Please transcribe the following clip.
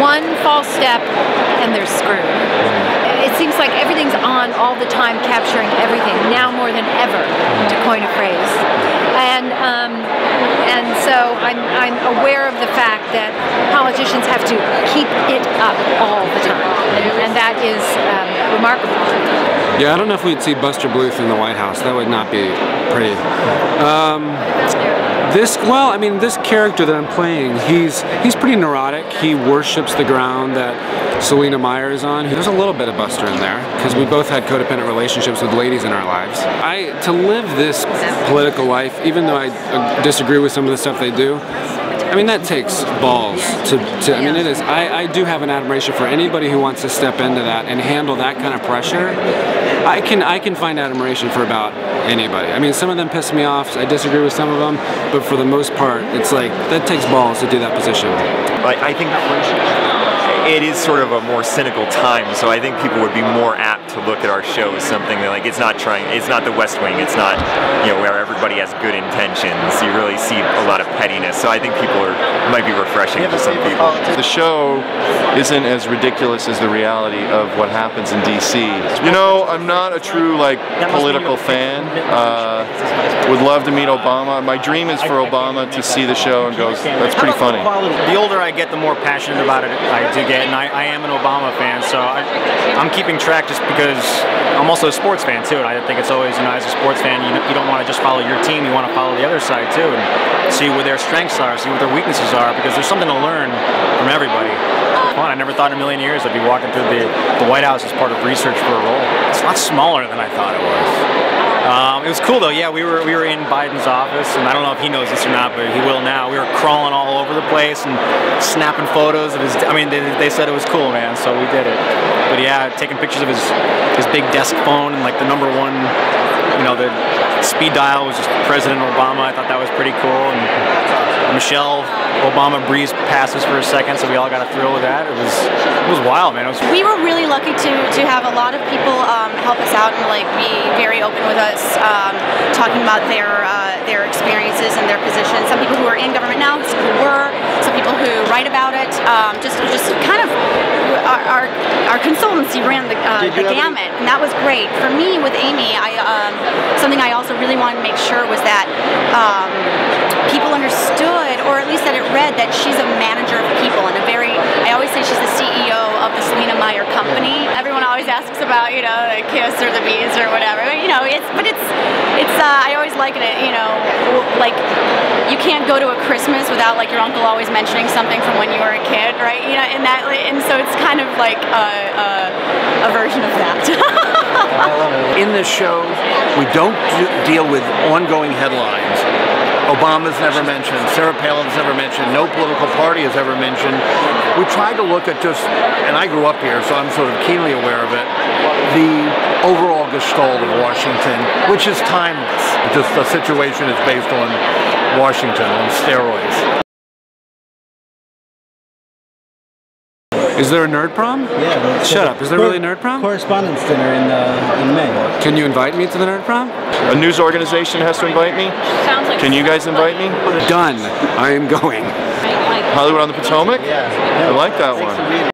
one false step and they're screwed. It seems like everything's on all the time, capturing everything, now more than ever, to coin a phrase. And so I'm aware of the fact that politicians have to keep it up all the time, and that is remarkable. Yeah, I don't know if we'd see Buster Bluth in the White House. That would not be pretty. This character that I'm playing, he's pretty neurotic. He worships the ground that Selena Meyer is on. There's a little bit of Buster in there, because we both had codependent relationships with ladies in our lives. To live this political life, even though I disagree with some of the stuff they do, I mean, that takes balls I mean, it is. I do have an admiration for anybody who wants to step into that and handle that kind of pressure. I can find admiration for about anybody. I mean, some of them piss me off. I disagree with some of them, but for the most part, it's like, that takes balls to do that position. I think it is sort of a more cynical time, so I think people would be more apt to look at our show as something that, like, it's not the West Wing, it's not, you know, where everybody has good intentions. You really see a lot of pettiness, so I think it might be refreshing to some people. The show isn't as ridiculous as the reality of what happens in DC. You know, I'm not a true, like, political fan. Would love to meet Obama. My dream is for Obama to see the show and go, that's pretty funny. The older I get, the more passionate about it I do get, and I am an Obama fan, so I'm keeping track just because I'm also a sports fan too, and I think it's always, you know, as a sports fan, you don't want to just follow your team, you want to follow the other side too, and see where their strengths are, see what their weaknesses are, because there's something to learn from everybody. I never thought in a million years I'd be walking through the White House as part of research for a role. It's a lot smaller than I thought it was. It was cool though. Yeah, we were in Biden's office, and I don't know if he knows this or not, but he will now. We were crawling all over the place and snapping photos of his. I mean, they said it was cool, man. So we did it. But yeah, taking pictures of his big desk phone and like the #1, you know, the speed dial was just President Obama. I thought that was pretty cool. And Michelle Obama breezed past us for a second, so we all got a thrill with that. It was wild, man. We were really lucky to have a lot of people help us out and like be very open with us, talking about their experiences and their positions. Some people who are in government now, some who were, some people who write about it. Just kind of our consultancy ran the gamut, and that was great. For me, with Amy, something I also really wanted to make sure was that people understood, or at least that it read, that she's a manager of people, and I always say she's the CEO of the Selena Meyer company. Everyone always asks about, you know, the kiss or the bees or whatever, you know, I always liken it, you know, like, you can't go to a Christmas without, like, your uncle always mentioning something from when you were a kid, right, you know, and so it's kind of like a version of that. In this show, we don't deal with ongoing headlines. Obama's never mentioned, Sarah Palin's never mentioned, no political party is ever mentioned. We tried to look at just, and I grew up here, so I'm sort of keenly aware of it, the overall gestalt of Washington, which is timeless. Just the situation is based on Washington, on steroids. Is there a nerd prom? Yeah. Shut up. Is there really a nerd prom? Correspondence dinner in May. Can you invite me to the nerd prom? A news organization has to invite me? Sounds like. Can you guys invite me? Done. I am going. Hollywood on the Potomac? Yeah. I like that one.